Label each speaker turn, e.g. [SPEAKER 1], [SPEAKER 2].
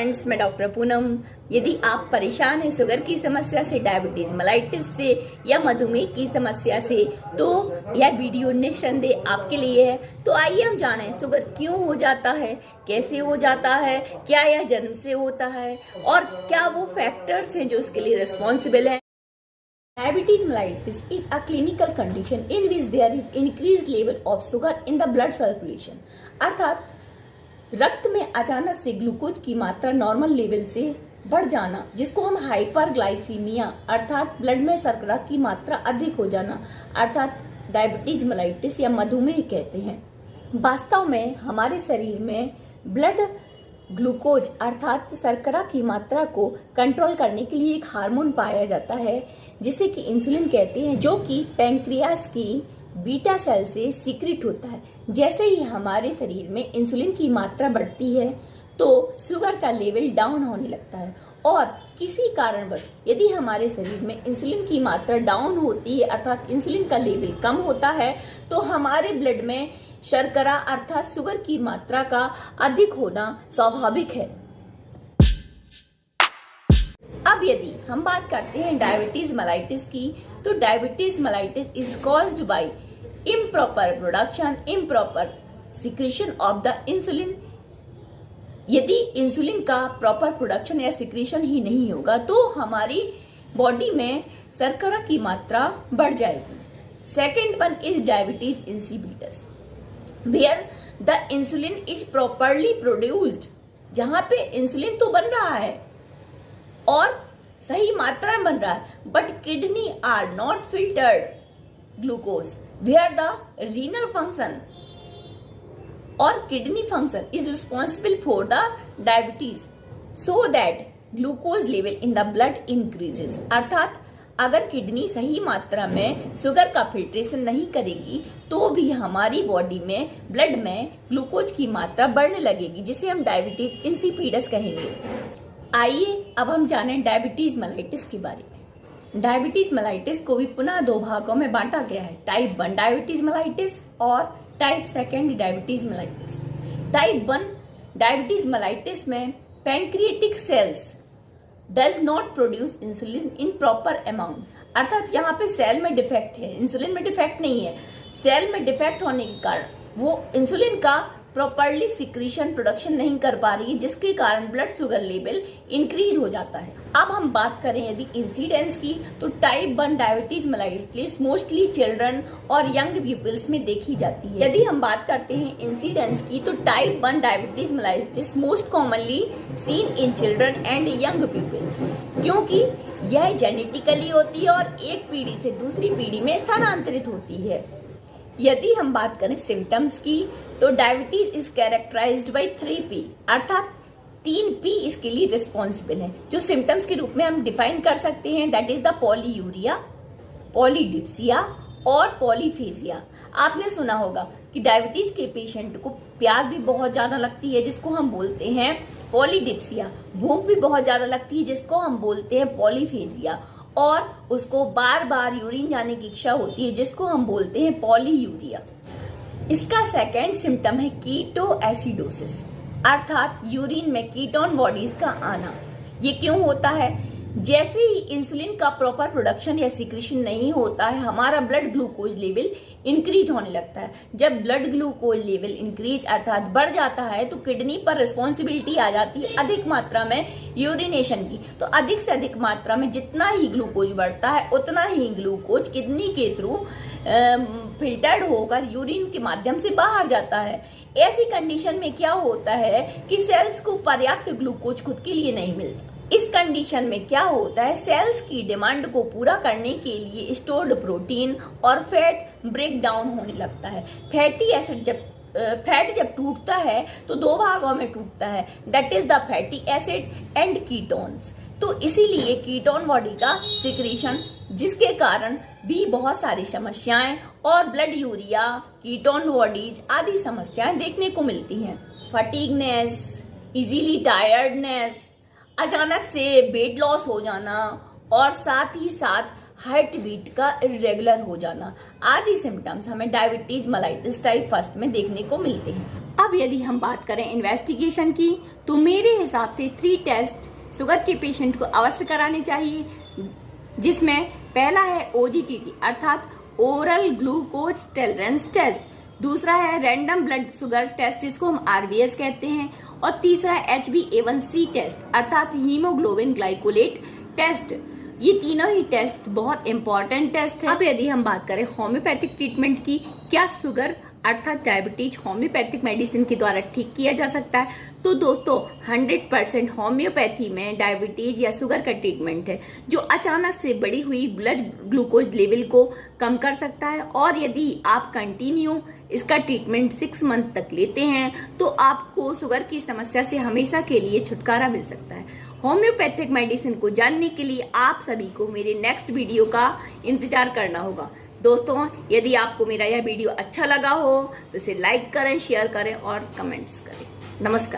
[SPEAKER 1] Friends, मैं doctor Poonam. यदि आप परेशान हैं शुगर की समस्या से, डायबिटीज मेलाइटिस से या मधुमेह की समस्या से, तो यह वीडियो निस्संदेह आपके लिए है। तो आइए हम जानें शुगर क्यों हो जाता है, कैसे हो जाता है, क्या यह जन्म से होता है और क्या वो फैक्टर्स हैं जो इसके लिए रिस्पॉन्सिबल हैं। Diabetes mellitus is a clinical condition in which there is increased level of sugar in the blood circulation। अर्थात रक्त में अचानक से ग्लूकोज की मात्रा नॉर्मल लेवल से बढ़ जाना, जिसको हम हाइपरग्लाइसीमिया अर्थात ब्लड में शर्करा की मात्रा अधिक हो जाना अर्थात डायबिटीज मेलाइटिस या मधुमेह कहते हैं। वास्तव में हमारे शरीर में ब्लड ग्लूकोज अर्थात शर्करा की मात्रा को कंट्रोल करने के लिए एक हार्मोन पाया जाता है जिसे कि इंसुलिन कहते हैं, जो कि पैंक्रियास की बीटा सेल से सीक्रेट होता है। जैसे ही हमारे शरीर में इंसुलिन की मात्रा बढ़ती है तो शुगर का लेवल डाउन होने लगता है, और किसी कारणवश यदि हमारे शरीर में इंसुलिन की मात्रा डाउन होती है अर्थात इंसुलिन का लेवल कम होता है तो हमारे ब्लड में शर्करा अर्थात शुगर की मात्रा का अधिक होना स्वाभाविक है। अब यदि हम बात करते हैं डायबिटीज मेलाइटिस की, तो diabetes mellitus is caused by improper production, improper secretion of the insulin. यदि इंसुलिन का प्रॉपर प्रोडक्शन या सिक्रीशन ही नहीं होगा तो हमारी बॉडी में शर्करा की मात्रा बढ़ जाएगी। Second one is diabetes insipidus, where the insulin is properly produced. जहां पे इंसुलिन तो बन रहा है और सही मात्रा में बन रहा है, but kidney are not filtered glucose, where the renal function और kidney function is responsible for the diabetes, so that glucose level in the blood increases. अर्थात अगर किडनी सही मात्रा में शुगर का फिल्ट्रेशन नहीं करेगी तो भी हमारी बॉडी में ब्लड में ग्लूकोज की मात्रा बढ़ने लगेगी, जिसे हम डायबिटीज इंसिपिडस कहेंगे। आइए अब हम जानें डायबिटीज मेलाइटिस के बारे में। डायबिटीज मेलाइटिस को भी पुनः दो भागों में बांटा गया है, टाइप 1 डायबिटीज मेलाइटिस और type 2 diabetes mellitus. Type 1 diabetes mellitus में pancreatic cells does not produce insulin in proper amount. अर्थात यहाँ पे सेल में डिफेक्ट है, इंसुलिन में डिफेक्ट नहीं है। सेल में डिफेक्ट होने के कारण वो इंसुलिन का प्रॉपरली सिक्रीशन प्रोडक्शन नहीं कर पा रही है, जिसके कारण ब्लड शुगर लेवल इंक्रीज हो जाता है। अब हम बात करें यदि इंसिडेंस की, तो type 1 diabetes mellitus mostly children और यंग पीपल्स में देखी जाती है। यदि हम बात करते हैं इंसिडेंस की, तो type 1 diabetes mellitus most commonly seen in children and young people, क्योंकि यह जेनेटिकली होती है और एक पीढ़ी से दूसरी पीढ़ी में स्थानांतरित होती है। यदि हम बात करें सिम्टम्स की, तो diabetes is characterised bye 3P अर्थात 3P इसके लिए रिस्पॉन्सिबल है, जो सिम्टम्स के रूप में हम डिफाइन कर सकते हैं। That is the polyuria, polydipsia और पॉलीफेजिया। आपने सुना होगा कि डायबिटीज के पेशेंट को प्यास भी बहुत ज्यादा लगती है, जिसको हम बोलते हैं पॉलीडिप्सिया। भूख भी बहुत ज्यादा लगती है, जिसको हम बोलते हैं पॉलीफेजिया, और उसको बार बार यूरिन जाने की इच्छा होती है, जिसको हम बोलते हैं पॉलीयूरिया। इसका सेकेंड सिम्टम है कीटो एसिडोसिस अर्थात यूरिन में कीटोन बॉडीज का आना। ये क्यों होता है? जैसे ही इंसुलिन का प्रॉपर प्रोडक्शन या सिक्रीशन नहीं होता है, हमारा ब्लड ग्लूकोज लेवल इंक्रीज होने लगता है। जब ब्लड ग्लूकोज लेवल इंक्रीज अर्थात बढ़ जाता है तो किडनी पर रिस्पॉन्सिबिलिटी आ जाती है अधिक मात्रा में यूरिनेशन की। तो अधिक से अधिक मात्रा में जितना ही ग्लूकोज बढ़ता है उतना ही ग्लूकोज किडनी के थ्रू फिल्टर्ड होकर यूरिन के माध्यम से बाहर जाता है। ऐसी कंडीशन में क्या होता है कि सेल्स को पर्याप्त ग्लूकोज खुद के लिए नहीं मिलता। इस कंडीशन में क्या होता है, सेल्स की डिमांड को पूरा करने के लिए स्टोर्ड प्रोटीन और फैट ब्रेक डाउन होने लगता है। फैटी एसिड फैट जब टूटता है तो दो भागों में टूटता है, that is the fatty acid and ketones. तो इसीलिए कीटोन बॉडी का सिक्रीशन, जिसके कारण भी बहुत सारी समस्याएं और ब्लड यूरिया, कीटोन बॉडीज आदि समस्याएं देखने को मिलती हैं। फटीगनेस, इजीली टायर्डनेस, अचानक से वेट लॉस हो जाना और साथ ही साथ हार्ट बीट का इरेगुलर हो जाना आदि सिम्टम्स हमें डायबिटीज मेलाइटिस टाइप फर्स्ट में देखने को मिलते हैं। अब यदि हम बात करें इन्वेस्टिगेशन की, तो मेरे हिसाब से 3 टेस्ट शुगर के पेशेंट को अवश्य कराने चाहिए, जिसमें पहला है OGTT अर्थात ओरल ग्लूकोज टॉलरेंस टेस्ट, दूसरा है रैंडम ब्लड शुगर टेस्ट जिसको हम RBS कहते हैं, और तीसरा है HbA1c टेस्ट अर्थात हीमोग्लोबिन ग्लाइकोलेट टेस्ट। ये तीनों ही टेस्ट बहुत इंपॉर्टेंट टेस्ट है। अब यदि हम बात करें होम्योपैथिक ट्रीटमेंट की, क्या शुगर अर्थात डायबिटीज होम्योपैथिक मेडिसिन के द्वारा ठीक किया जा सकता है? तो दोस्तों 100% होम्योपैथी में डायबिटीज या शुगर का ट्रीटमेंट है जो अचानक से बढ़ी हुई ब्लड ग्लूकोज लेवल को कम कर सकता है, और यदि आप कंटिन्यू इसका ट्रीटमेंट 6 मंथ तक लेते हैं तो आपको शुगर की समस्या से हमेशा के लिए छुटकारा मिल सकता है। होम्योपैथिक मेडिसिन को जानने के लिए आप सभी को मेरे नेक्स्ट वीडियो का इंतजार करना होगा। दोस्तों यदि आपको मेरा यह वीडियो अच्छा लगा हो तो इसे लाइक करें, शेयर करें और कमेंट्स करें। नमस्कार।